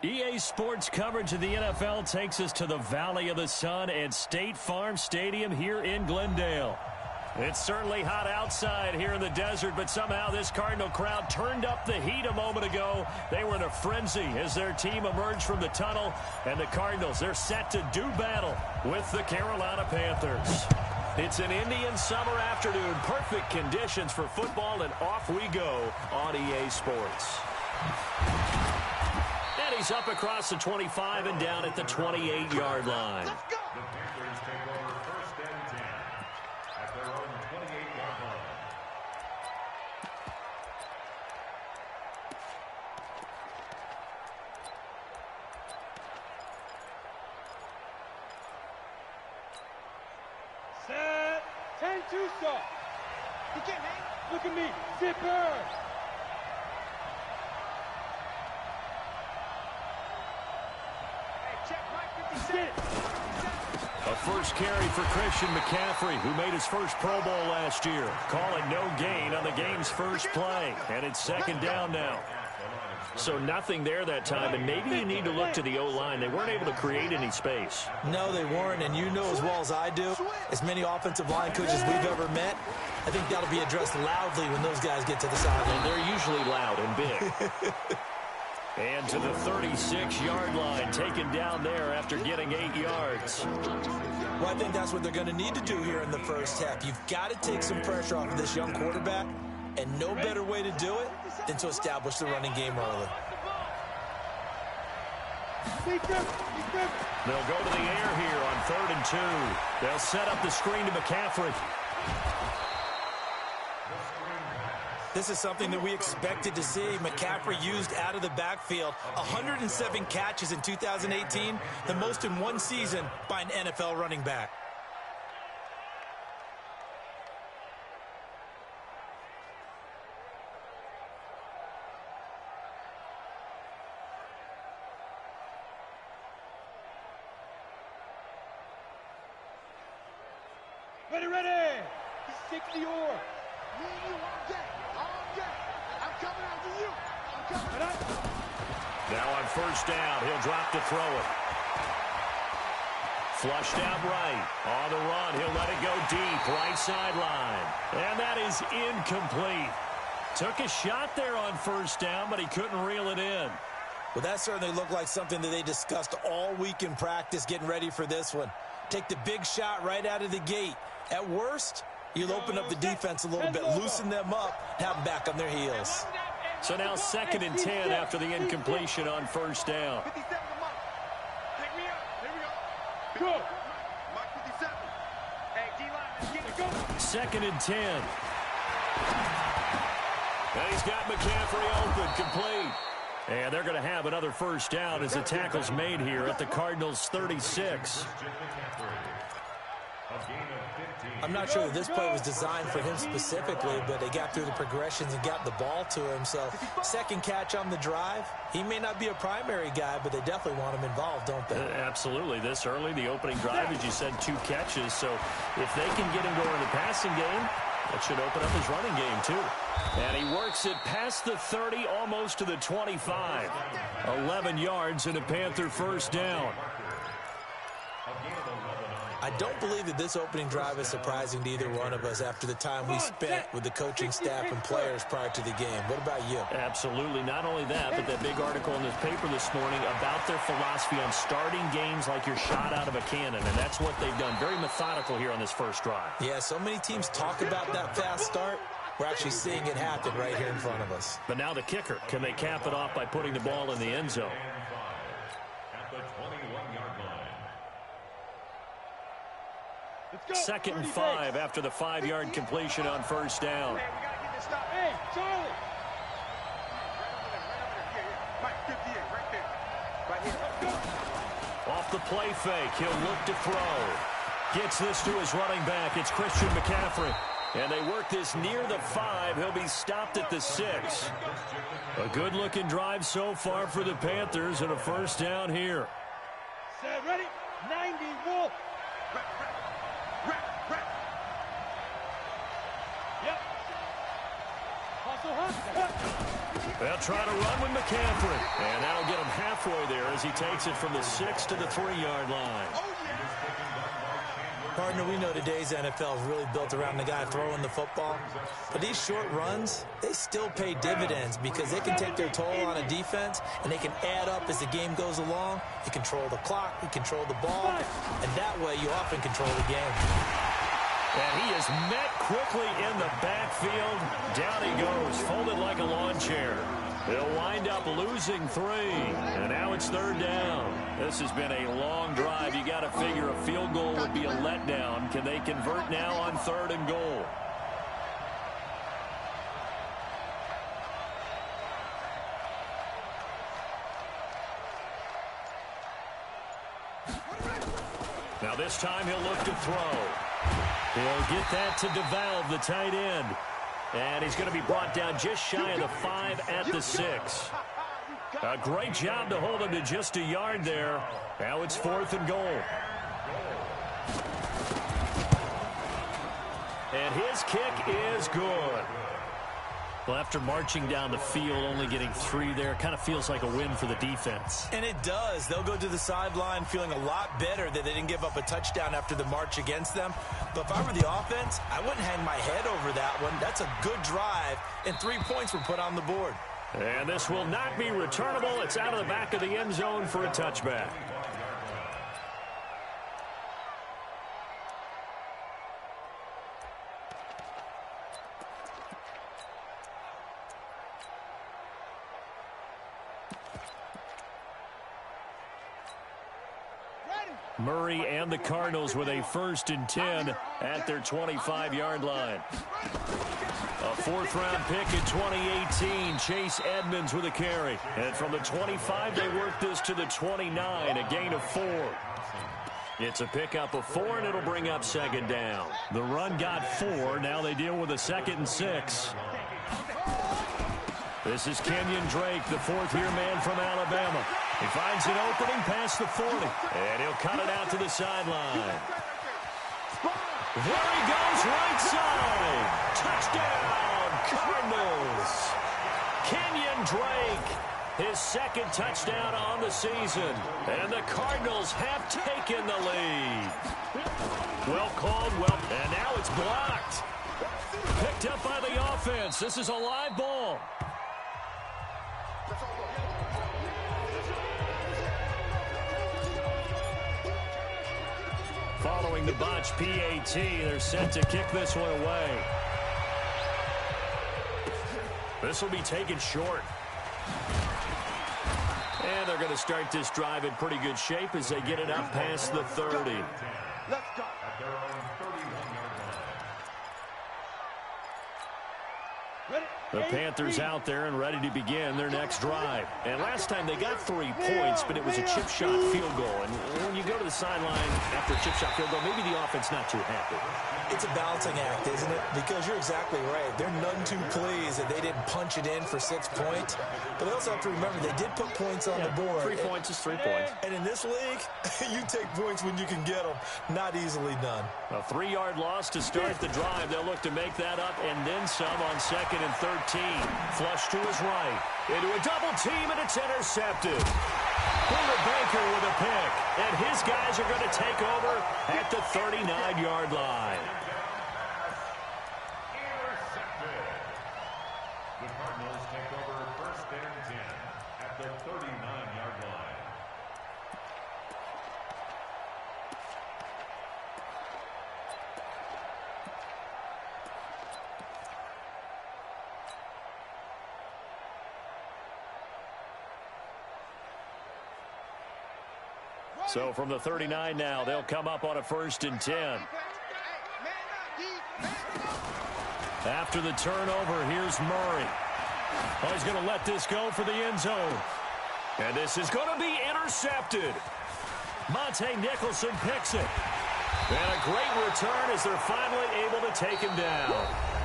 EA Sports coverage of the NFL takes us to the Valley of the Sun and State Farm Stadium here in Glendale. It's certainly hot outside here in the desert, but somehow this Cardinal crowd turned up the heat a moment ago. They were in a frenzy as their team emerged from the tunnel, and the Cardinals, they're set to do battle with the Carolina Panthers. It's an Indian summer afternoon, perfect conditions for football, and off we go on EA Sports. And he's up across the 25 and down at the 28-yard line. The Panthers take over first and 10 at their own 28-yard line. Set. 10-2 stop. He can't hang. Look at me. Zipper. A first carry for Christian McCaffrey, who made his first Pro Bowl last year. Calling no gain on the game's first play. And it's second down now. So nothing there that time, and maybe you need to look to the O-line. They weren't able to create any space. No, they weren't, and you know as well as I do, as many offensive line coaches we've ever met, I think that'll be addressed loudly when those guys get to the sideline. They're usually loud and big. And to the 36-yard line, taken down there after getting 8 yards. Well, I think that's what they're going to need to do here in the first half. You've got to take some pressure off of this young quarterback, and no better way to do it than to establish the running game early. They'll go to the air here on 3rd and 2. They'll set up the screen to McCaffrey. This is something that we expected to see. McCaffrey used out of the backfield. 107 catches in 2018, the most in one season by an NFL running back. Ready, ready. 60 or. Now on first down, he'll drop to throw it. Flushed out right. On the run, he'll let it go deep. Right sideline. And that is incomplete. Took a shot there on first down, but he couldn't reel it in. Well, that certainly looked like something that they discussed all week in practice, getting ready for this one. Take the big shot right out of the gate. At worst, you'll open up the defense a little bit, loosen them up, have them back on their heels. So now 2nd and 10 after the incompletion on first down. Go. 2nd and 10. And he's got McCaffrey open, complete. And they're going to have another first down as the tackle's made here at the Cardinals' 36. I'm not sure that this play was designed for him specifically, but they got through the progressions and got the ball to him. So, second catch on the drive. He may not be a primary guy, but they definitely want him involved, don't they? Absolutely. This early, the opening drive, as you said, 2 catches. So, if they can get him going in the passing game, that should open up his running game, too. And he works it past the 30, almost to the 25. 11 yards and a Panther first down. I don't believe that this opening drive is surprising to either one of us after the time we spent with the coaching staff and players prior to the game. What about you? Absolutely. Not only that, but that big article in this paper this morning about their philosophy on starting games like you're shot out of a cannon, and that's what they've done. Very methodical here on this first drive. Yeah, so many teams talk about that fast start. We're actually seeing it happen right here in front of us. But now the kicker. Can they cap it off by putting the ball in the end zone? At the 21-yard line. 2nd and 5 after the 5-yard completion on first down. Hey, Charlie. Off the play fake, he'll look to throw. Gets this to his running back. It's Christian McCaffrey. And they work this near the 5. He'll be stopped at the 6. A good-looking drive so far for the Panthers and a first down here. Set, ready? 90, Wolf. They'll try to run with McCaffrey. And that'll get him halfway there as he takes it from the 6 to the 3-yard line. Partner, we know today's NFL is really built around the guy throwing the football. But these short runs, they still pay dividends because they can take their toll on a defense and they can add up as the game goes along. You control the clock, you control the ball, and that way you often control the game. And he is met quickly in the backfield. Down he goes, folded like a lawn chair. They'll wind up losing 3, and now it's 3rd down. This has been a long drive. You got to figure a field goal would be a letdown. Can they convert now on 3rd and goal? Now this time he'll look to throw. He'll get that to DeValve, the tight end. And he's going to be brought down just shy of the 5 at the 6. A great job to hold him to just a yard there. Now it's 4th and goal. And his kick is good. Well, after marching down the field, only getting 3 there, kind of feels like a win for the defense. And it does. They'll go to the sideline feeling a lot better that they didn't give up a touchdown after the march against them. But if I were the offense, I wouldn't hang my head over that one. That's a good drive, and 3 points were put on the board. And this will not be returnable. It's out of the back of the end zone for a touchback. Murray and the Cardinals with a 1st and 10 at their 25-yard line. A 4th-round pick in 2018, Chase Edmonds with a carry. And from the 25, they work this to the 29, a gain of 4. It's a pickup of 4, and it'll bring up 2nd down. The run got 4. Now they deal with a 2nd and 6. This is Kenyon Drake, the 4th-year man from Alabama. He finds an opening past the 40, and he'll cut it out to the sideline. There he goes, right side. Touchdown, Cardinals. Kenyon Drake, his 2nd touchdown on the season. And the Cardinals have taken the lead. Well called, and now it's blocked. Picked up by the offense. This is a live ball. Following the botch PAT, they're set to kick this one away. This will be taken short. And they're going to start this drive in pretty good shape as they get it up past the 30. Let's go. At their own 31-yard line. The Panthers out there and ready to begin their next drive. And last time they got 3 points, but it was a chip shot field goal. And when you go to the sideline after a chip shot field goal, maybe the offense not too happy. It's a balancing act, isn't it? Because you're exactly right. They're none too pleased that they didn't punch it in for 6 points. But they also have to remember they did put points on the board. 3 points is 3 points. And in this league, you take points when you can get them. Not easily done. A 3-yard loss to start the drive. They'll look to make that up and then some on 2nd and 13. Flush to his right. Into a double team, and it's intercepted. Buda Baker with a pick. And his guys are going to take over at the 39-yard line. Intercepted. The Cardinals take over 1st and 10 at the 39-yard line. So from the 39 now, they'll come up on a 1st and 10. After the turnover, here's Murray. Oh, he's going to let this go for the end zone. And this is going to be intercepted. Monte Nicholson picks it. And a great return as they're finally able to take him down.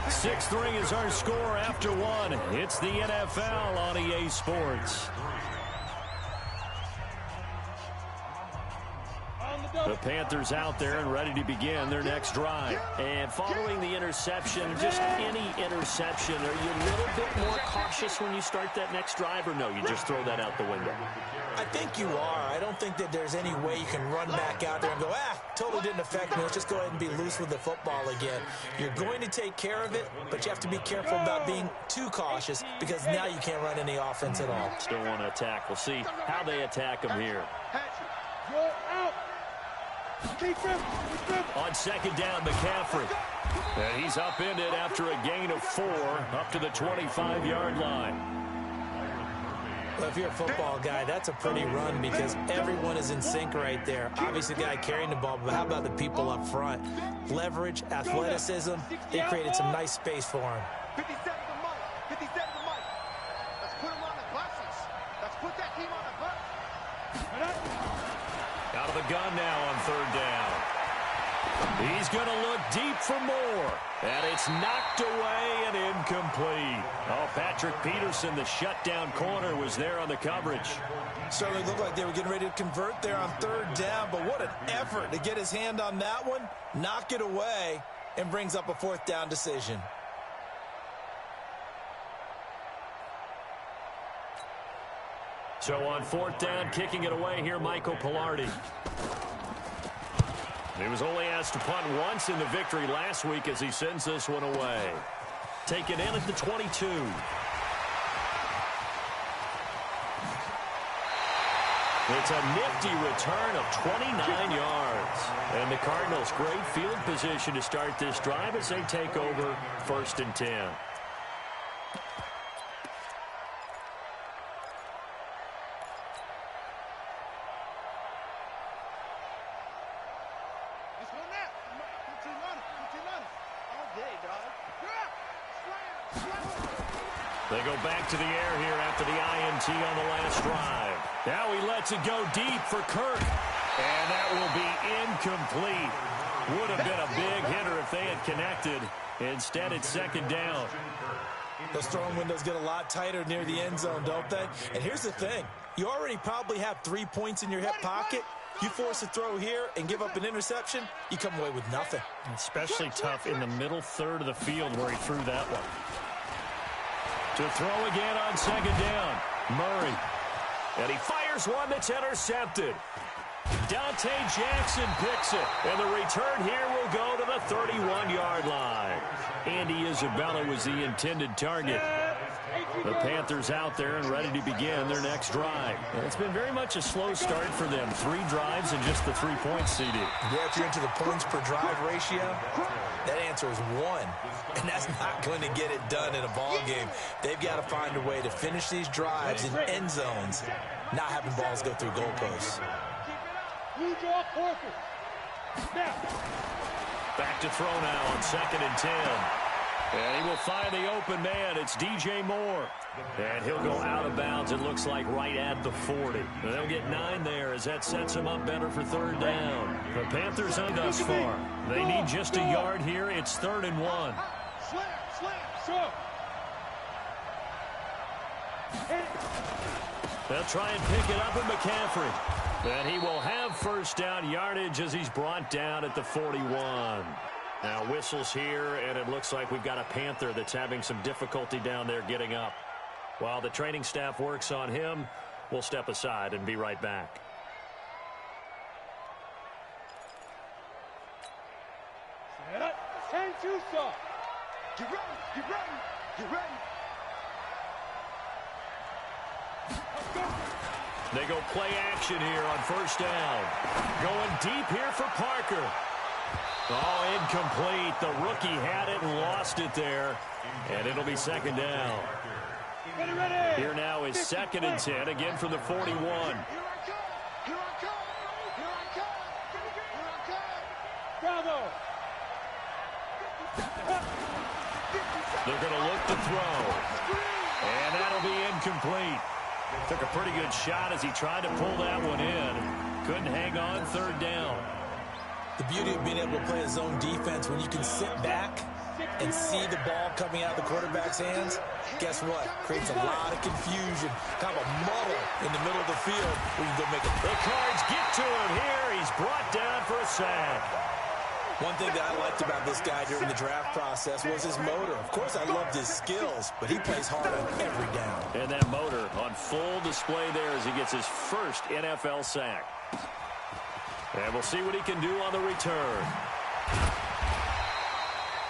6-3 is our score after 1. It's the NFL on EA Sports. On the double. The Panthers out there and ready to begin their next drive. And following the interception, just any interception, are you a little bit more cautious when you start that next drive, or no, you just throw that out the window? I think you are. I don't think that there's any way you can run back out there and go, totally didn't affect me. Let's just go ahead and be loose with the football again. You're going to take care of it, but you have to be careful about being too cautious because now you can't run any offense at all. Still want to attack. We'll see how they attack them here. Roll out. Keep him. On second down, McCaffrey. And he's upended after a gain of 4 up to the 25-yard line. Well, if you're a football guy, that's a pretty run because everyone is in sync right there. Obviously, the guy carrying the ball, but how about the people up front? Leverage, athleticism, they created some nice space for him. 57 to Mike. 57 to Mike. Let's put him on the buses. Let's put that team on the bus. Out of the gun now on third down. He's going to look deep for more. And it's knocked away and incomplete. Oh, Patrick Peterson, the shutdown corner, was there on the coverage. Certainly looked like they were getting ready to convert there on third down, but what an effort to get his hand on that one, knock it away, and brings up a fourth down decision. So on fourth down, kicking it away here, Michael Pilardi. He was only asked to punt once in the victory last week as he sends this one away. Taken in at the 22. It's a nifty return of 29 yards. And the Cardinals, great field position to start this drive as they take over 1st and 10. They go back to the air here after the INT on the last drive. Now he lets it go deep for Kirk. And that will be incomplete. Would have been a big hitter if they had connected. Instead, it's second down. Those throwing windows get a lot tighter near the end zone, don't they? And here's the thing. You already probably have 3 points in your hip pocket. You force a throw here and give up an interception, you come away with nothing. Especially tough in the middle third of the field where he threw that one. To throw again on second down, Murray. And he fires one that's intercepted. Dante Jackson picks it. And the return here will go to the 31-yard line. Andy Isabella was the intended target. The Panthers out there and ready to begin their next drive. It's been very much a slow start for them. 3 drives and just the 3 points, CD. Yeah, if you're into the points per drive ratio, that answer is 1. And that's not going to get it done in a ball game. They've got to find a way to finish these drives in end zones, not having balls go through goalposts. Back to throw now on 2nd and 10. And he will find the open man. It's DJ Moore. And he'll go out of bounds, it looks like, right at the 40. And they'll get 9 there as that sets him up better for third down. The Panthers on thus far. They need just a yard here. It's 3rd and 1. They'll try and pick it up with McCaffrey. And he will have first down yardage as he's brought down at the 41. Now whistles here, and it looks like we've got a Panther that's having some difficulty down there getting up. While the training staff works on him, we'll step aside and be right back. Set up. 10-2, sir. Get ready. Get ready. Get ready. Let's go. They go play action here on first down. Going deep here for Parker. Oh, incomplete. The rookie had it and lost it there. And it'll be second down. Ready. Here now is 2nd and 10, again from the 41. Here I come. Here I come. Here I come. Here I come. Bravo. They're going to look to throw. And that'll be incomplete. Took a pretty good shot as he tried to pull that one in. Couldn't hang on, third down. The beauty of being able to play a zone defense when you can sit back and see the ball coming out of the quarterback's hands, guess what? Creates a lot of confusion, kind of a muddle in the middle of the field where you can go make it. The Cards get to him here. He's brought down for a sack. One thing that I liked about this guy during the draft process was his motor. Of course, I loved his skills, but he plays hard on every down. And that motor on full display there as he gets his first NFL sack. And we'll see what he can do on the return.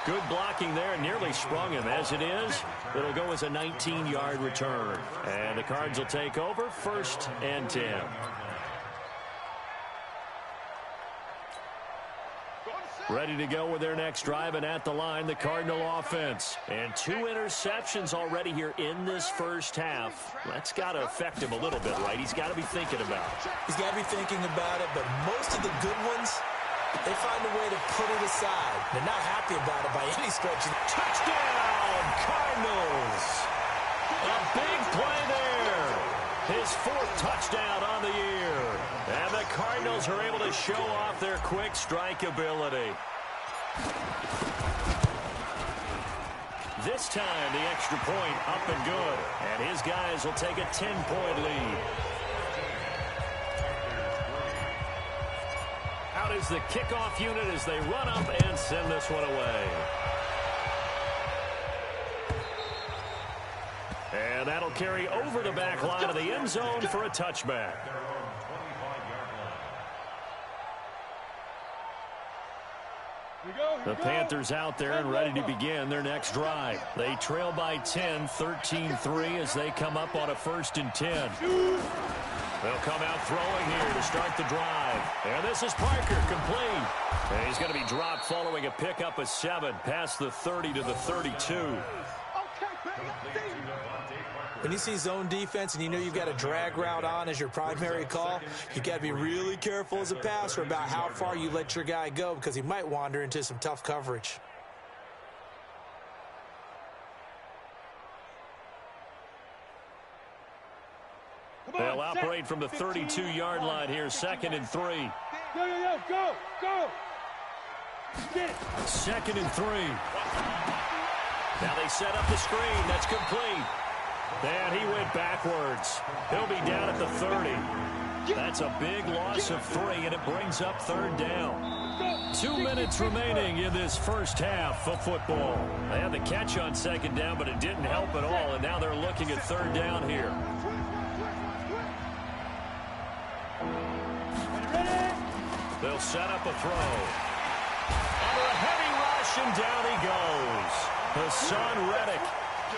Good blocking there, nearly sprung him. As it is, it'll go as a 19-yard return. And the Cards will take over, 1st and 10. Ready to go with their next drive, and at the line, the Cardinal offense. And 2 interceptions already here in this first half. That's got to affect him a little bit, right? He's got to be thinking about it. He's got to be thinking about it, but most of the good ones, they find a way to put it aside. They're not happy about it by any stretch. Touchdown, Cardinals! A big play there. His 4th touchdown on the year. And the Cardinals are able to show off their quick strike ability. This time, the extra point up and good. And his guys will take a 10-point lead. Out is the kickoff unit as they run up and send this one away. And that'll carry over the back line of the end zone for a touchback. The Panthers out there and ready to begin their next drive. They trail by 10, 13-3 as they come up on a 1st and 10. They'll come out throwing here to start the drive. And this is Parker, complete. And he's going to be dropped following a pickup of 7 past the 30 to the 32. When you see zone defense and you know you've got a drag route on as your primary call, you got to be really careful as a passer about how far you let your guy go because he might wander into some tough coverage. They'll operate from the 32-yard line here, 2nd and 3. Go! 2nd and 3. Now they set up the screen. That's complete. And he went backwards. He'll be down at the 30. That's a big loss of 3, and it brings up 3rd down. 2 minutes remaining in this first half of football. They had the catch on 2nd down, but it didn't help at all, and now they're looking at 3rd down here. They'll set up a throw. Under a heavy rush, and down he goes. Hassan Reddick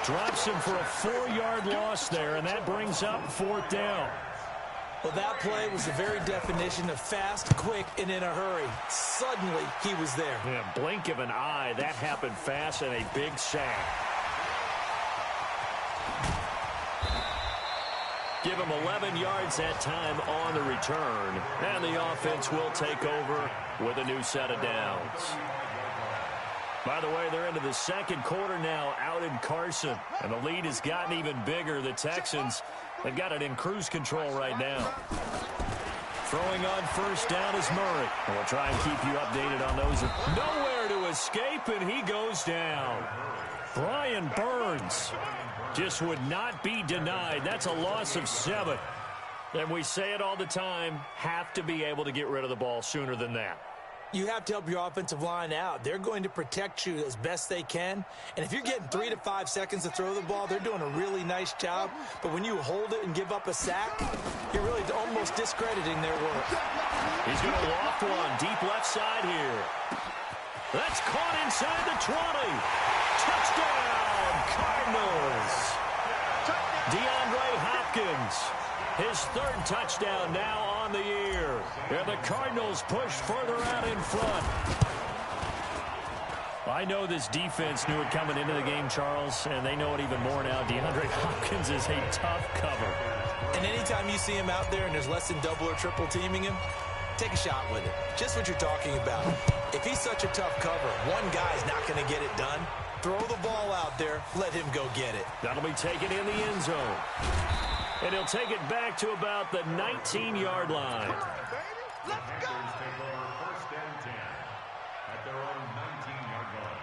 drops him for a 4-yard loss there, and that brings up 4th down. Well, that play was the very definition of fast, quick, and in a hurry. Suddenly, he was there. Yeah, blink of an eye. That happened fast and a big sack. Give him 11 yards that time on the return, and the offense will take over with a new set of downs. By the way, they're into the 2nd quarter now out in Carson, and the lead has gotten even bigger. The Texans, they've got it in cruise control right now. Throwing on 1st down is Murray. And we'll try and keep you updated on those. Nowhere to escape, and he goes down. Brian Burns just would not be denied. That's a loss of 7. And we say it all the time, have to be able to get rid of the ball sooner than that. You have to help your offensive line out. They're going to protect you as best they can. And if you're getting 3 to 5 seconds to throw the ball, they're doing a really nice job. But when you hold it and give up a sack, you're really almost discrediting their work. He's going to loft one deep left side here. That's caught inside the 20. Touchdown, Cardinals. DeAndre Hopkins, his 3rd touchdown now on the year. And the Cardinals push further out in front. I know this defense knew it coming into the game, Charles, and they know it even more now. DeAndre Hopkins is a tough cover. And anytime you see him out there and there's less than double or triple teaming him, take a shot with it. Just what you're talking about. If he's such a tough cover, one guy's not going to get it done. Throw the ball out there. Let him go get it. That'll be taken in the end zone. And he'll take it back to about the 19-yard line. Let's go! 1st and 10 at their own 19-yard line.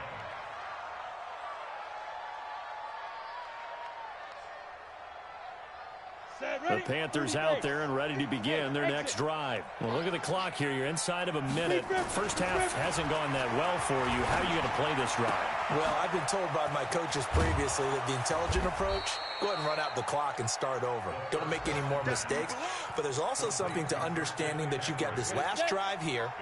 The Panthers out there and ready to begin their next drive. Well, look at the clock here. You're inside of a minute. First half hasn't gone that well for you. How are you going to play this drive? Well, I've been told by my coaches previously that the intelligent approach, go ahead and run out the clock and start over. Don't make any more mistakes. But there's also something to understanding that you get this last drive here.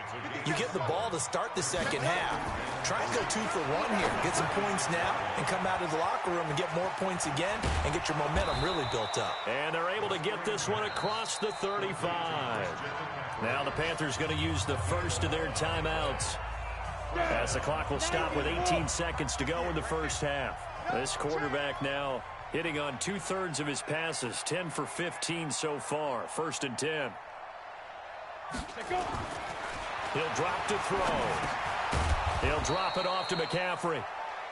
You get the ball to start the second half. Try and go 2 for 1 here. Get some points now and come out of the locker room and get more points again and get your momentum really built up. And they're able to get this one across the 35. Now the Panthers going to use the first of their timeouts, as the clock will stop with 18 seconds to go in the first half. This quarterback now hitting on 2/3 of his passes, 10 for 15 so far. 1st and 10. He'll drop to throw. He'll drop it off to McCaffrey.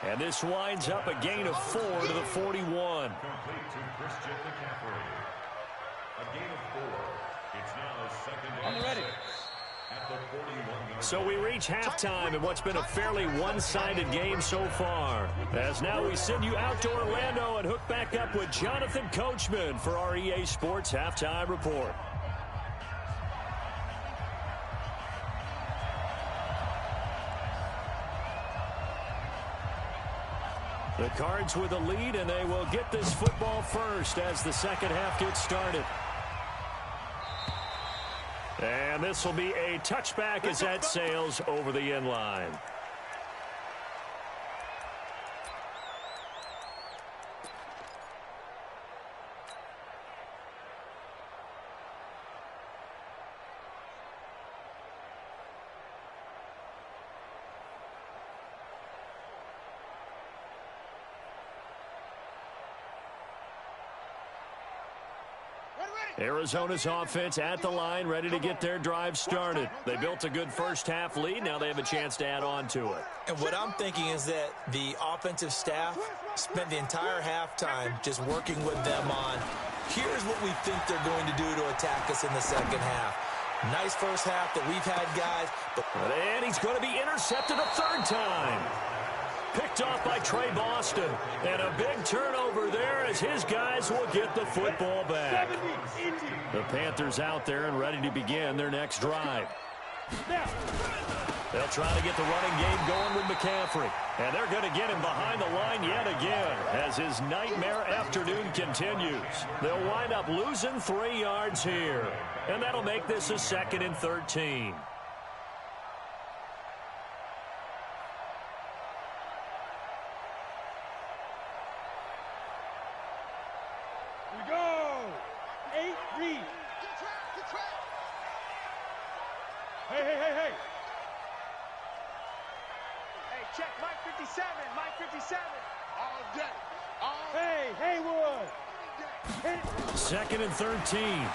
And this winds up a gain of 4 to the 41. Complete to Christian McCaffrey. A gain of 4. It's now 2nd and 6 at the 41-yard So we reach halftime in what's been a fairly one-sided game so far. As now we send you out to Orlando and hook back up with Jonathan Coachman for our EA Sports Halftime Report. The Cards with a lead, and they will get this football first as the second half gets started. And this will be a touchback as that sails over the end line. Arizona's offense at the line, ready to get their drive started. They built a good first half lead. Now they have a chance to add on to it. And what I'm thinking is that the offensive staff spent the entire halftime just working with them on, here's what we think they're going to do to attack us in the second half. Nice first half that we've had, guys. And he's going to be intercepted a 3rd time. Picked off by Trey Boston. And a big turnover there as his guys will get the football back. The Panthers out there and ready to begin their next drive. They'll try to get the running game going with McCaffrey. And they're going to get him behind the line yet again as his nightmare afternoon continues. They'll wind up losing 3 yards here. And that'll make this a 2nd and 13. Check, Mike 57, Mike 57. All day. Hey, Haywood. 2nd and 13.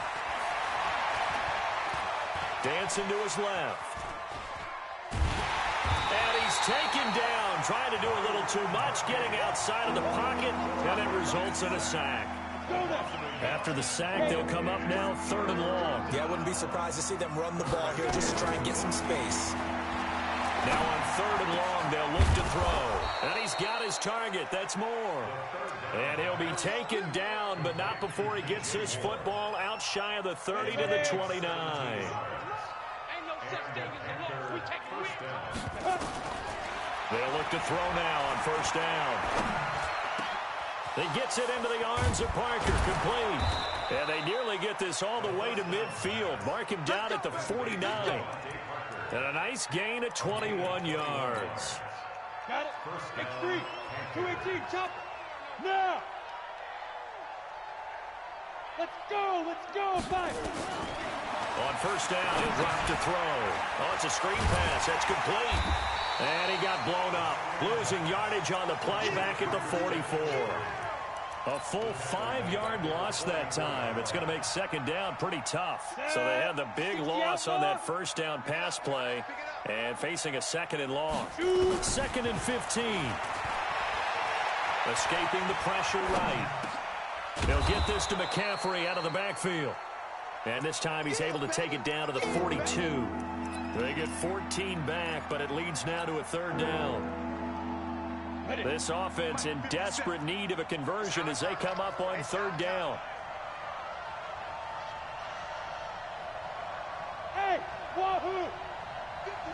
Dancing to his left. And he's taken down, trying to do a little too much, getting outside of the pocket, and it results in a sack. After the sack, they'll come up now 3rd and long. Yeah, I wouldn't be surprised to see them run the ball here just to try and get some space. Now on 3rd and long, they'll look to throw. And he's got his target. That's Moore. And he'll be taken down, but not before he gets his football out shy of the 30 to the 29. They'll look to throw now on 1st down. He gets it into the arms of Parker, complete. And they nearly get this all the way to midfield. Mark him down at the 49. And a nice gain of 21 yards. Got it. X3. 218. Chop. Now. Let's go. 5. On 1st down, he'll drop to throw. Oh, it's a screen pass. That's complete. And he got blown up. Losing yardage on the play back at the 44. A full 5-yard loss that time. It's going to make 2nd down pretty tough. So they had the big loss on that 1st down pass play and facing a 2nd and long. 2nd and 15. Escaping the pressure right. They'll get this to McCaffrey out of the backfield. And this time he's able to take it down to the 42. They get 14 back, but it leads now to a 3rd down. This offense in desperate need of a conversion as they come up on 3rd down.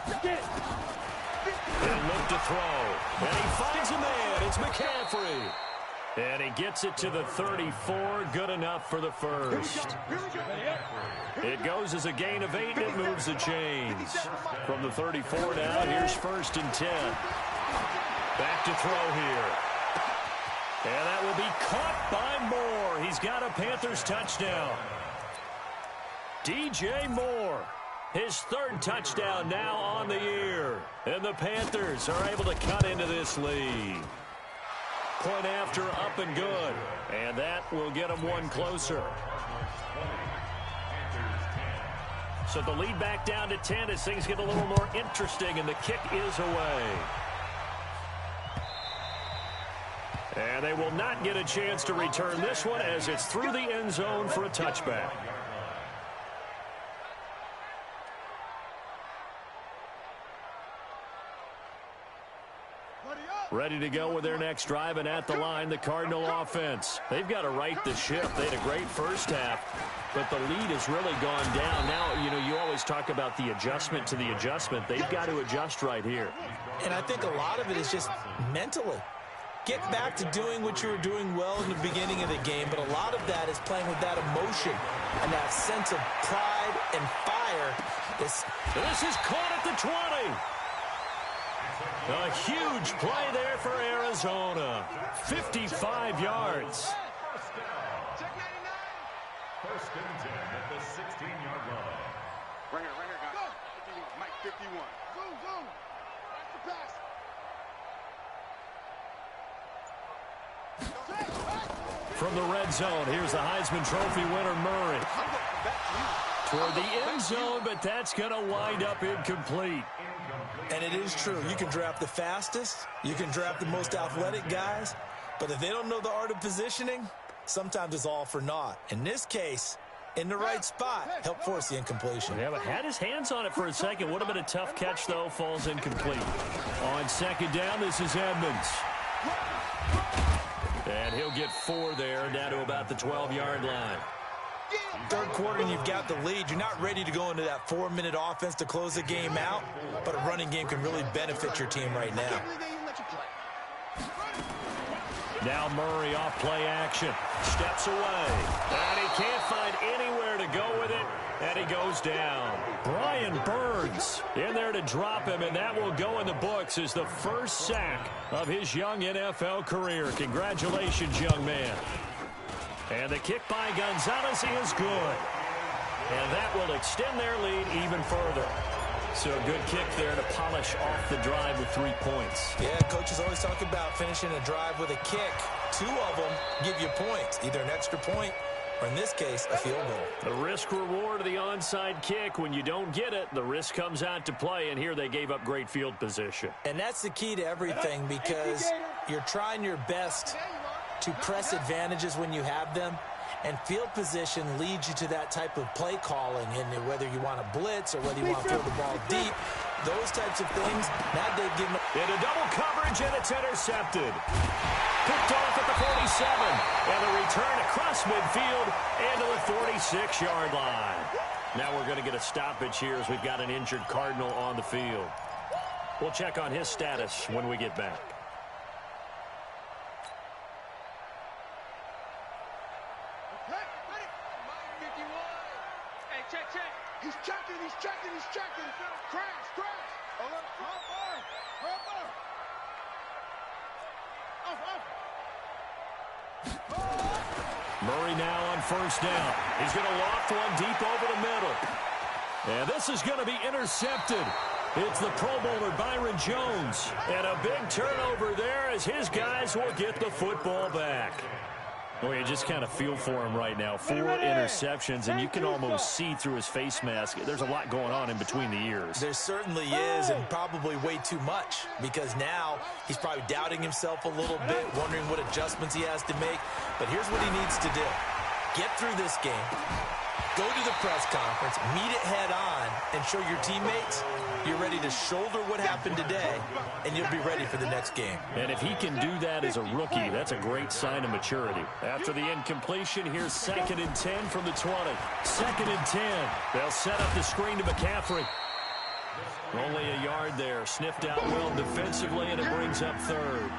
And look to throw. And he finds a man. It's McCaffrey. And he gets it to the 34. Good enough for the first. It goes as a gain of 8, and it moves the chains. From the 34 now, here's 1st and 10. Back to throw here. And that will be caught by Moore. He's got a Panthers touchdown. DJ Moore, his 3rd touchdown now on the year. And the Panthers are able to cut into this lead. Point after, up and good. And that will get them one closer. So the lead back down to 10 as things get a little more interesting, and the kick is away. And they will not get a chance to return this one as it's through the end zone for a touchback. Ready to go with their next drive, and at the line, the Cardinal offense. They've got to right the ship. They had a great first half, but the lead has really gone down. Now, you know, you always talk about the adjustment to the adjustment. They've got to adjust right here. And I think a lot of it is just mentally. Get back to doing what you were doing well in the beginning of the game, but a lot of that is playing with that emotion and that sense of pride and fire. This is caught at the 20. A huge play there for Arizona. 55 yards. Check 99. 1st and 10 at the 16-yard line. Right here, guys. Go. 51. Mike, 51. Zoom. That's the pass. From the red zone, here's the Heisman Trophy winner, Murray. Toward the end zone, but that's going to wind up incomplete. And it is true. You can draft the fastest. You can draft the most athletic guys. But if they don't know the art of positioning, sometimes it's all for naught. In this case, in the right spot, helped force the incompletion. Yeah, but had his hands on it for a second. Would have been a tough catch, though. Falls incomplete. On 2nd down, this is Edmonds. And he'll get 4 there, down to about the 12-yard line. 3rd quarter and you've got the lead. You're not ready to go into that 4-minute offense to close the game out, but a running game can really benefit your team right now. Now Murray off play action. Steps away. And he can't find anywhere to go with it, and he goes down. Brian Burns in there to drop him, and that will go in the books as the first sack of his young NFL career. Congratulations, young man. And the kick by Gonzalez is good. And that will extend their lead even further. So a good kick there to polish off the drive with 3 points. Yeah, coaches always talk about finishing a drive with a kick. 2 of them give you points, either an extra point or, in this case, a field goal. The risk-reward of the onside kick. When you don't get it, the risk comes out to play, and here they gave up great field position. And that's the key to everything, because you're trying your best to press advantages when you have them, and field position leads you to that type of play calling, and whether you want to blitz or whether you want to throw the ball deep, those types of things. Now they've given into double coverage, and it's intercepted. Picked off at the 47, and the return across midfield into the 46-yard line. Now we're going to get a stoppage here as we've got an injured Cardinal on the field. We'll check on his status when we get back. He's checking. Crash. Murray now on 1st down. He's going to loft one deep over the middle. And this is going to be intercepted. It's the Pro Bowler Byron Jones. And a big turnover there as his guys will get the football back. Well, you just kind of feel for him right now. 4 interceptions, and you can almost see through his face mask. There's a lot going on in between the ears. There certainly is, and probably way too much, because now he's probably doubting himself a little bit, wondering what adjustments he has to make. But here's what he needs to do. Get through this game, go to the press conference, meet it head on, and show your teammates you're ready to shoulder what happened today, and you'll be ready for the next game. And if he can do that as a rookie, that's a great sign of maturity. After the incompletion, here's 2nd and 10 from the 20. 2nd and 10. They'll set up the screen to McCaffrey. Only a yard there. Sniffed out well defensively, and it brings up third.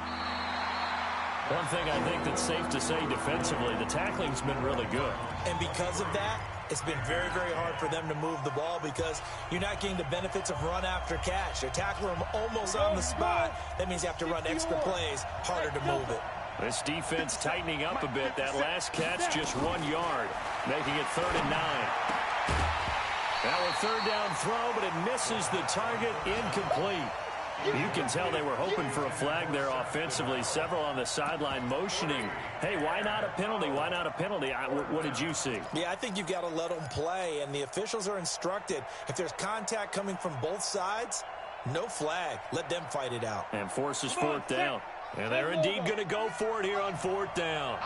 One thing I think that's safe to say defensively, the tackling's been really good. And because of that, it's been very, very hard for them to move the ball because you're not getting the benefits of run after catch. You're tackling them almost on the spot. That means you have to run extra plays, harder to move it. This defense tightening up a bit. That last catch just 1 yard, making it 3rd and 9. Now a third down throw, but it misses the target, incomplete. You can tell they were hoping for a flag there offensively. Several on the sideline motioning, hey, why not a penalty? Why not a penalty? What did you see? Yeah, I think you've got to let them play, and the officials are instructed. If there's contact coming from both sides, no flag. Let them fight it out. And forces 4th down. And they're indeed going to go for it here on 4th down.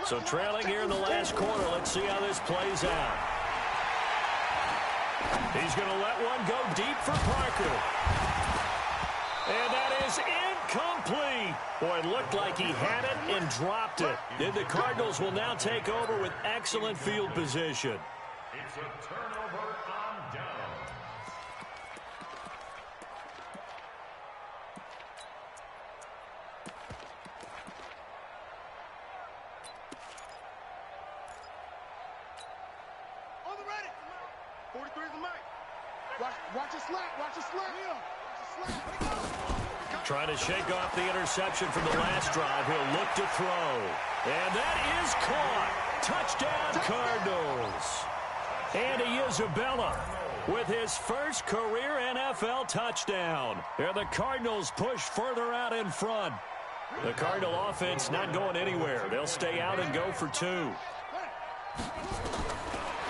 So trailing here in the last quarter. Let's see how this plays out. He's going to let one go deep for Parker. And that is incomplete. Boy, it looked like he had it and dropped it. And the Cardinals will now take over with excellent field position. It's a turnover on down. On the ready. 43 is the mic. Watch it slap. Watch it slap. Trying to shake off the interception from the last drive. He'll look to throw. And that is caught. Touchdown, Cardinals. Andy Isabella with his first career NFL touchdown. And the Cardinals push further out in front. The Cardinal offense not going anywhere. They'll stay out and go for 2.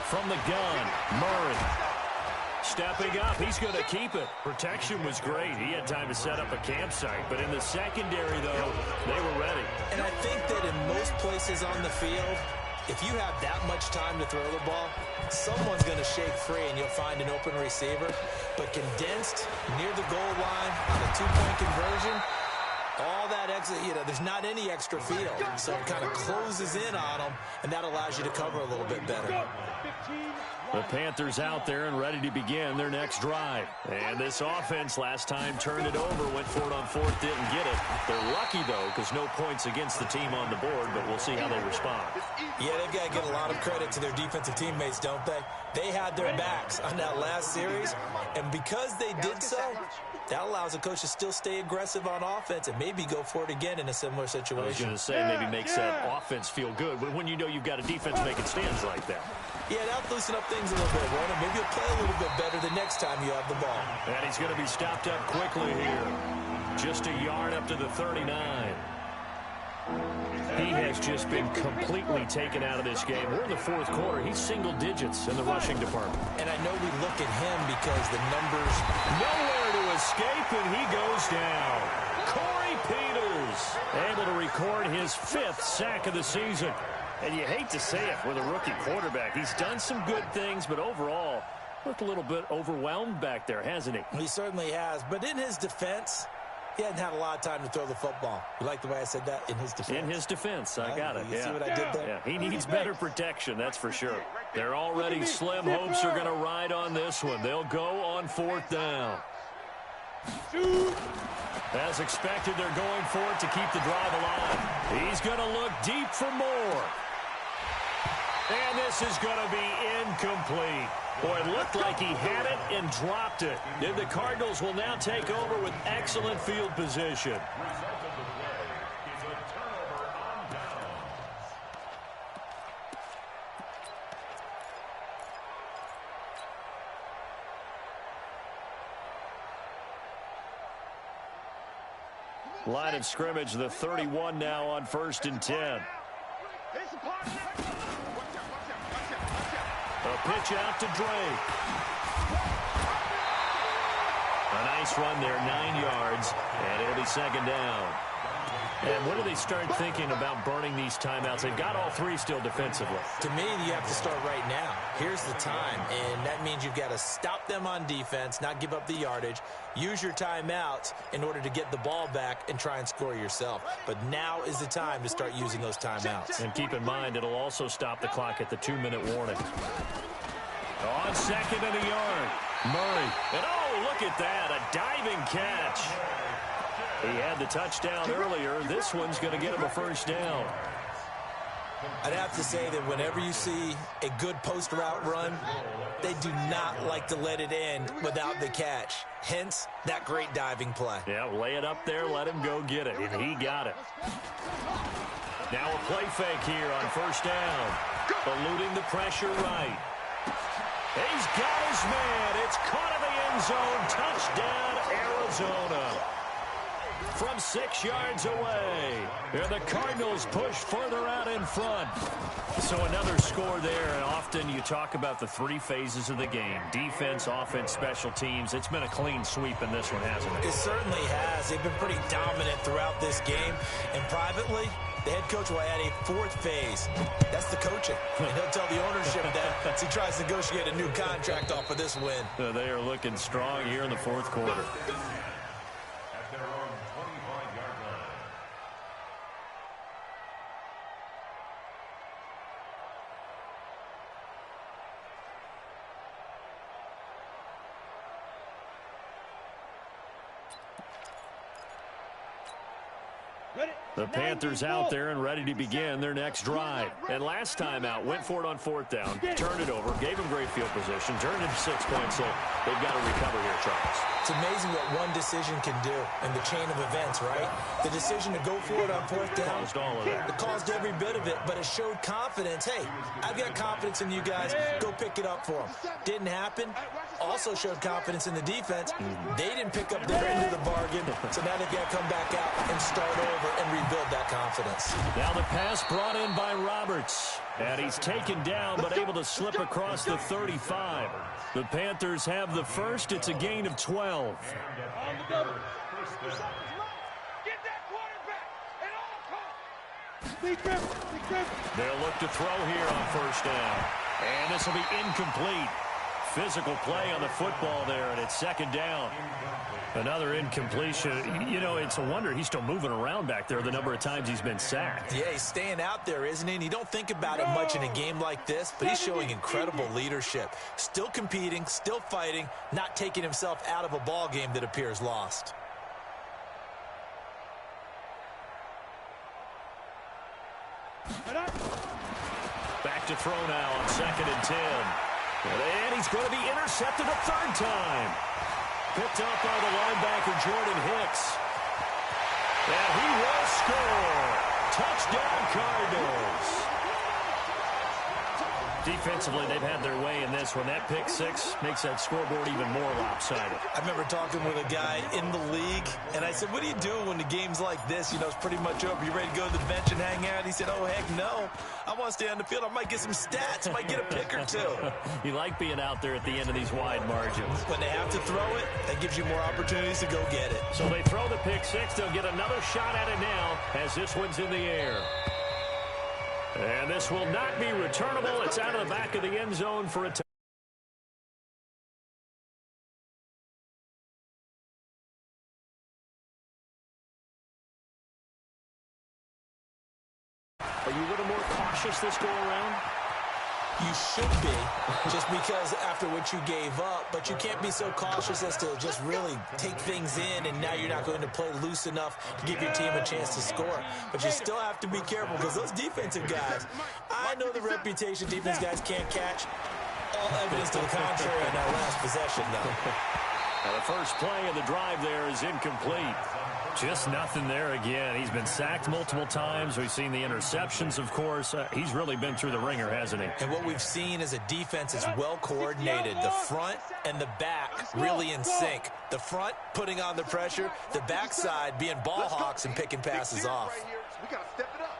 From the gun, Murray. Stepping up, he's going to keep it. Protection was great. He had time to set up a campsite. But in the secondary, though, they were ready. And I think that in most places on the field, if you have that much time to throw the ball, someone's going to shake free and you'll find an open receiver. But condensed, near the goal line, on a 2-point conversion, all that extra, there's not any extra field. So it kind of closes in on them, and that allows you to cover a little bit better. The Panthers out there and ready to begin their next drive. And this offense last time turned it over, went for it on 4th, didn't get it. They're lucky, though, because no points against the team on the board, but we'll see how they respond. Yeah, they've got to give a lot of credit to their defensive teammates, don't they? They had their backs on that last series, and because they did so, that allows the coach to still stay aggressive on offense and maybe go for it again in a similar situation. I was going to say maybe makes that offense feel good, but when you know you've got a defense making stands like that. Yeah, that'll loosen up things a little bit, won't it? Maybe you'll play a little bit better the next time you have the ball. And he's going to be stopped up quickly here. Just a yard up to the 39. He has just been completely taken out of this game. We're in the 4th quarter. He's single digits in the rushing department. And I know we look at him because the numbers... Nowhere to escape, and he goes down. Corey Peters able to record his 5th sack of the season. And you hate to say it with a rookie quarterback. He's done some good things, but overall, looked a little bit overwhelmed back there, hasn't he? He certainly has. But in his defense, he hadn't had a lot of time to throw the football. You like the way I said that? In his defense. In his defense. I got it. You see what I did there? Yeah, he needs better protection, that's for sure. They're already slim hopes are going to ride on this one. They'll go on 4th down. As expected, they're going for it to keep the drive alive. He's going to look deep for more. And this is going to be incomplete. Boy, it looked like he had it and dropped it. And the Cardinals will now take over with excellent field position. Result of the play is a turnover on down. Line of scrimmage, the 31 now on 1st and 10. A pitch out to Drake. A nice run there, 9 yards, and it'll be 2nd down. And when do they start thinking about burning these timeouts? They've got all 3 still defensively. To me, you have to start right now. Here's the time, and that means you've got to stop them on defense, not give up the yardage, use your timeouts in order to get the ball back and try and score yourself. But now is the time to start using those timeouts. And keep in mind, it'll also stop the clock at the 2-minute warning. On 2nd and a yard. Murray. And oh, look at that. A diving catch. He had the touchdown earlier. This one's going to get him a first down. I'd have to say that whenever you see a good post route run, they do not like to let it end without the catch. Hence, that great diving play. Yeah, lay it up there, let him go get it, and he got it. Now a play fake here on first down. Eluding the pressure right. He's got his man. It's caught in the end zone. Touchdown, Arizona. From 6 yards away. And the Cardinals push further out in front. So another score there. And often you talk about the three phases of the game. Defense, offense, special teams. It's been a clean sweep in this one, hasn't it? It certainly has. They've been pretty dominant throughout this game. And privately, the head coach will add a fourth phase. That's the coaching. And he'll tell the ownership that as he tries to negotiate a new contract off of this win. They are looking strong here in the fourth quarter. The Panthers out there and ready to begin their next drive. And last time out, went for it on fourth down, turned it over, gave them great field position, turned it 6 points, so they've got to recover here, Charles. It's amazing what one decision can do in the chain of events, right? The decision to go for it on fourth down. Caused all of that. It caused every bit of it, but it showed confidence. Hey, I've got confidence in you guys. Go pick it up for them. Didn't happen. Also showed confidence in the defense. They didn't pick up their end of the bargain, so now they've got to come back out and start over and rebuild that confidence. Now the pass brought in by Roberts. And he's taken down, but able to slip across the 35. The Panthers have the first. It's a gain of 12. They'll look to throw here on first down. And this will be incomplete. Physical play on the football there, and it's second down. Another incompletion. You know, it's a wonder he's still moving around back there the number of times he's been sacked. Yeah, he's staying out there, isn't he? And you don't think about it much in a game like this, but he's showing incredible leadership. Still competing, still fighting, not taking himself out of a ball game that appears lost. Back to throw now on 2nd and 10. And he's going to be intercepted a third time. Picked up by the linebacker, Jordan Hicks. And he will score. Touchdown, Cardinals. Defensively, they've had their way in this one. That pick six makes that scoreboard even more lopsided. I remember talking with a guy in the league, and I said, what do you do when the game's like this? You know, it's pretty much over. You ready to go to the bench and hang out? He said, oh, heck no. I want to stay on the field. I might get some stats. I might get a pick or two. You like being out there at the end of these wide margins. When they have to throw it, that gives you more opportunities to go get it. So they throw the pick six. They'll get another shot at it now as this one's in the air. And this will not be returnable. It's out of the back of the end zone for a touchdown. Are you a little more cautious this go-around? You should be, just because after what you gave up, but you can't be so cautious as to just really take things in, and now you're not going to play loose enough to give your team a chance to score. But you still have to be careful, because those defensive guys, I know the reputation defense guys can't catch. All evidence to the contrary on that last possession, though. Now the first play of the drive there is incomplete. Just nothing there again. He's been sacked multiple times. We've seen the interceptions, of course. He's really been through the ringer, hasn't he? And what we've seen is a defense that's well coordinated. The front and the back really in sync. The front putting on the pressure. The backside being ball hawks and picking passes off. We got to step it up.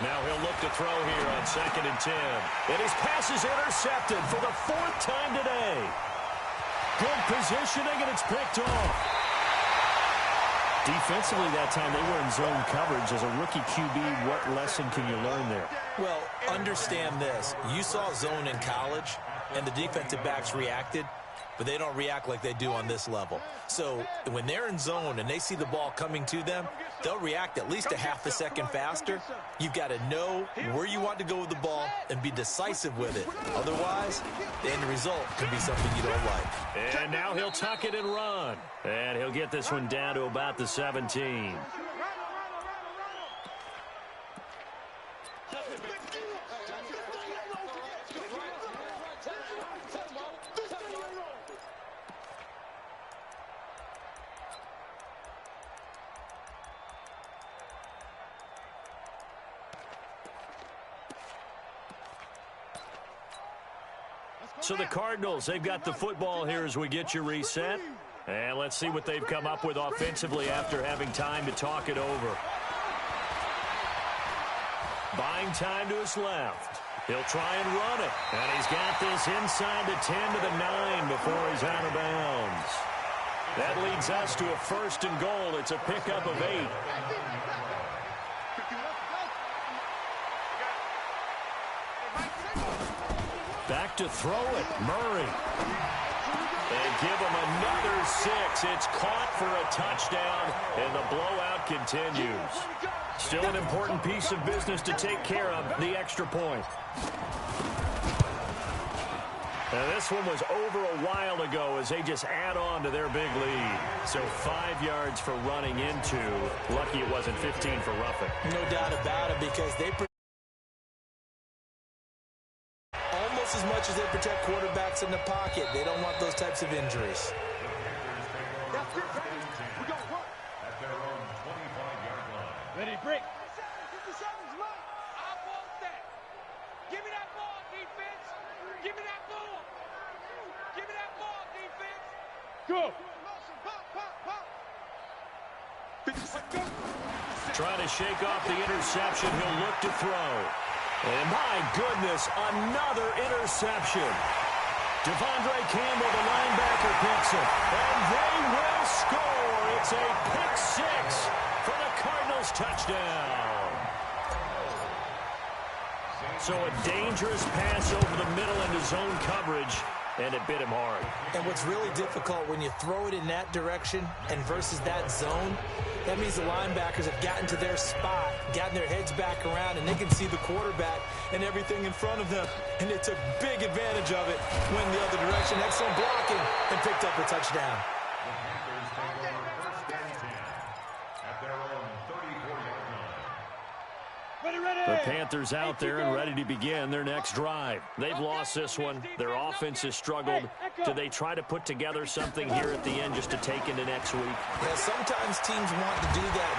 Now he'll look to throw here on 2nd and 10. And his pass is intercepted for the 4th time today. Good positioning, and it's picked off. Defensively that time, they were in zone coverage. As a rookie QB, what lesson can you learn there? Well, understand this. You saw zone in college, and the defensive backs reacted. but they don't react like they do on this level. So when they're in zone and they see the ball coming to them, they'll react at least a half a second faster. You've got to know where you want to go with the ball and be decisive with it. Otherwise, the end result can be something you don't like. And now he'll tuck it and run. And he'll get this one down to about the 17. So the Cardinals, they've got the football here as we get you reset. And let's see what they've come up with offensively after having time to talk it over. Buying time to his left. He'll try and run it. And he's got this inside the 10 to the 9 before he's out of bounds. That leads us to a 1st and goal. It's a pickup of 8. Back to throw it, Murray. And give him another 6. It's caught for a touchdown, and the blowout continues. Still an important piece of business to take care of, the extra point. Now this one was over a while ago as they just add on to their big lead. So 5 yards for running into. Lucky it wasn't 15 for roughing. No doubt about it, because they almost as much as they protect quarterbacks in the pocket. They don't want those types of injuries. That's it, baby. We're going to work. At their own 25-yard line. Ready, break. 57's mine. I want that. Give me that ball, defense. Give me that ball. Give me that ball, defense. Go. Pop, pop, pop. Trying to shake off the interception. He'll look to throw. And my goodness, another interception. Devondre Campbell, the linebacker, picks it. And they will score. It's a pick 6 for the Cardinals touchdown. So a dangerous pass over the middle into zone coverage, and it bit him hard. And what's really difficult when you throw it in that direction and versus that zone, that means the linebackers have gotten to their spot, gotten their heads back around, and they can see the quarterback and everything in front of them. And they took big advantage of it, went the other direction, excellent blocking, and picked up a touchdown. The Panthers take over 1st and 10 at their own 34-yard line. The Panthers out there and ready to begin their next drive. They've lost this one. Their offense has struggled. Do they try to put together something here at the end just to take into next week? Yeah, sometimes teams want to do that.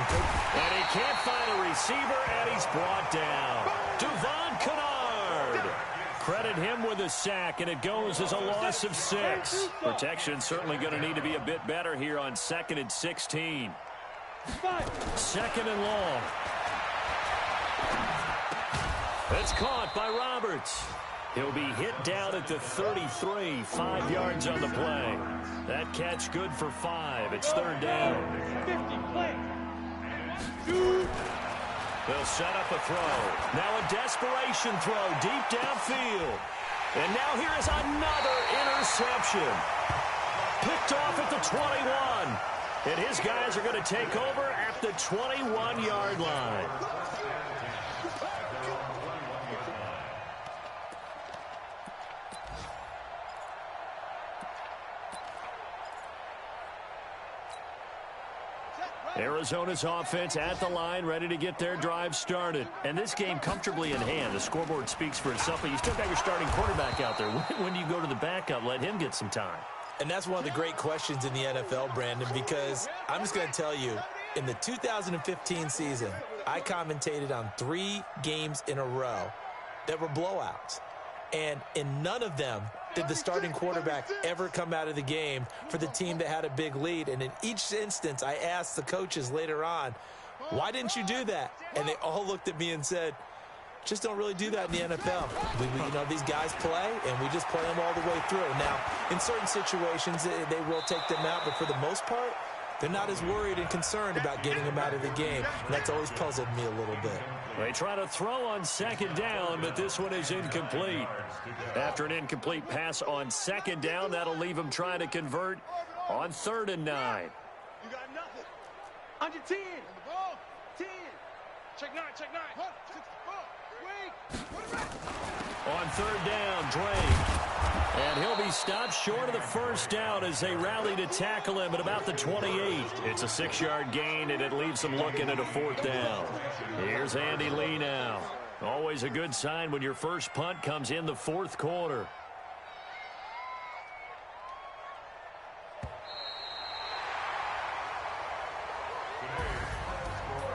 And he can't find a receiver, and he's brought down. Devon Kennard. Credit him with a sack, and it goes as a loss of 6. Protection certainly going to need to be a bit better here on 2nd and 16. 2nd and long. It's caught by Roberts. He'll be hit down at the 33, 5 yards on the play. That catch good for 5. It's 3rd down. They'll set up a throw. Now a desperation throw deep downfield. And now here is another interception. Picked off at the 21. And his guys are going to take over at the 21-yard line. Arizona's offense at the line, ready to get their drive started. And this game comfortably in hand. The scoreboard speaks for itself, but you still got your starting quarterback out there. When do you go to the backup? Let him get some time. And that's one of the great questions in the NFL, Brandon, because I'm just going to tell you, in the 2015 season, I commentated on 3 games in a row that were blowouts. And in none of them did the starting quarterback ever come out of the game for the team that had a big lead. And in each instance, I asked the coaches later on, why didn't you do that? And they all looked at me and said, just don't really do that in the NFL. You know, these guys play, and we just play them all the way through. Now, in certain situations, they will take them out, but for the most part, They're not as worried and concerned about getting him out of the game, and that's always puzzled me a little bit. They try to throw on second down, but this one is incomplete. After an incomplete pass on second down, that'll leave them trying to convert on 3rd and 9. You got nothing. Under 10. The ball. 10. Check 9. Check 9. Huh. 64. Wait. On 3rd down, Drake. And he'll be stopped short of the first down as they rally to tackle him at about the 28. It's a 6-yard gain, and it leaves them looking at a 4th down. Here's Andy Lee now. Always a good sign when your first punt comes in the 4th quarter.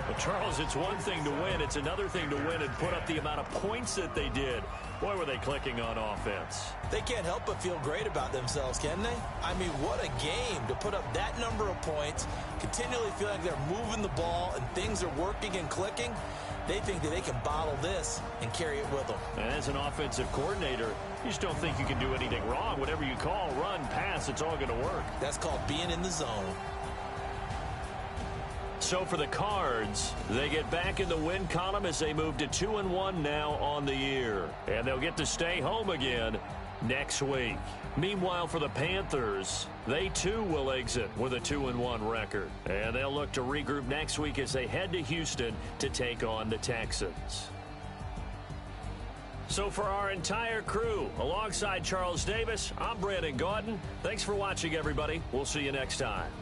Well, Charles, it's one thing to win. It's another thing to win and put up the amount of points that they did. Boy, were they clicking on offense. They can't help but feel great about themselves, can they? I mean, what a game to put up that number of points, continually feel like they're moving the ball and things are working and clicking. They think that they can bottle this and carry it with them. And as an offensive coordinator, you just don't think you can do anything wrong. Whatever you call, run, pass, it's all going to work. That's called being in the zone. So for the Cards, they get back in the win column as they move to 2-1 now on the year. And they'll get to stay home again next week. Meanwhile, for the Panthers, they too will exit with a 2-1 record. And they'll look to regroup next week as they head to Houston to take on the Texans. So for our entire crew, alongside Charles Davis, I'm Brandon Gaudin. Thanks for watching, everybody. We'll see you next time.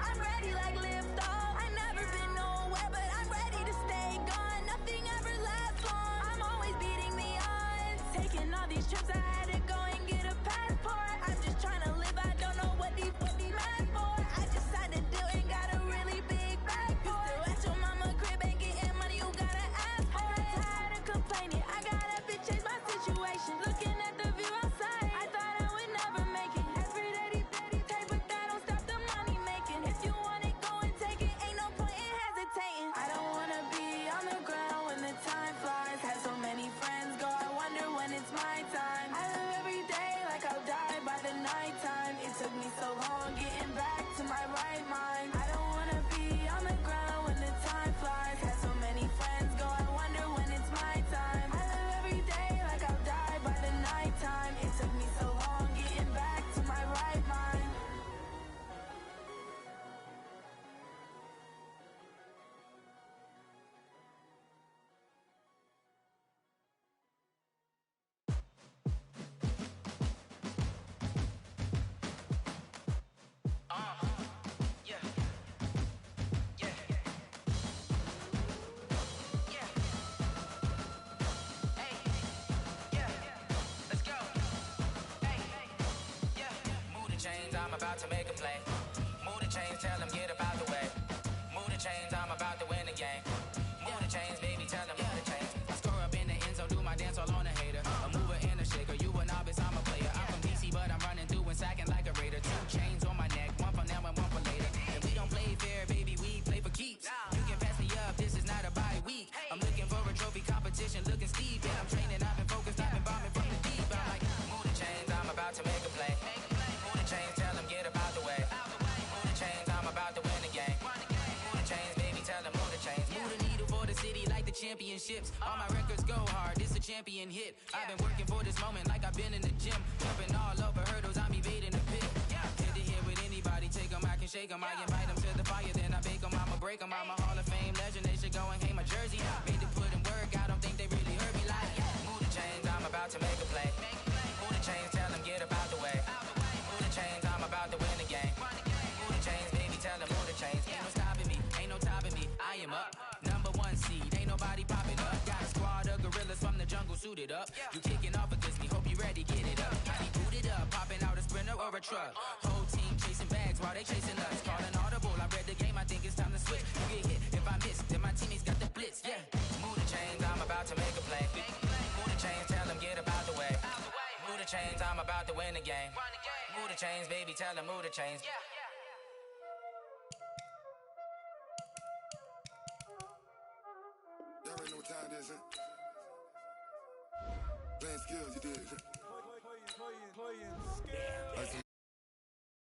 I'm ready like live about to make a play. Move the chains, tell them get up out the way. Move the chains, I'm about to win the game. Move the chains, baby, tell them move the chains. I score up in the end zone, do my dance all on a hater. A mover and a shaker, you a novice, I'm a player. I'm from DC, but I'm running through and sacking like a raider. 2 chains on my neck, one for now and one for later. And we don't play fair, baby, we play for keeps. You can pass me up, this is not a bye week. I'm looking for a trophy competition, looking steep. And I'm training, I've been focused, I've been bombing from the deep. I'm like, move the chains, I'm about to make a play. Move the chains, tell them get up out the way. Move the chains, I'm about to win the game. Move the chains, baby, tell them move the chains. Move the needle for the city like the championships. All my records go hard, this a champion hit. I've been working for this moment like I've been in the gym. Jumping all over hurdles, I'm evading the pit. Head to head with anybody, take them, I can shake them. I invite them to the fire, then I bake them, I'ma break them. I'm a Hall of Fame legend, they should go and hang my jersey. Made to put in work, I don't think they really heard me like. Move the chains, I'm about to make a play. Move the chains, tell them get up out the way. Move the chains, I'm about to win the game. Move the chains, baby, tell them move the chains. Ain't no stopping me, ain't no topping me, I am up. #1 seed, ain't nobody popping up. Got a squad of gorillas from the jungle suited up. You kicking off against me, hope you ready, get it up. I be booted up, popping out a sprinter or a truck. Whole team chasing bags while they chasing us. Calling audible, I read the game, I think it's time to switch. You get hit, if I miss, then my teammates got the blitz, yeah. Move the chains, I'm about to make a play. Move the chains, tell them get up out the way. Move the chains, I'm about to win the game. Move the chains, baby, tell them move the chains. Y'all already know what time it is, huh? Playing skills, you did.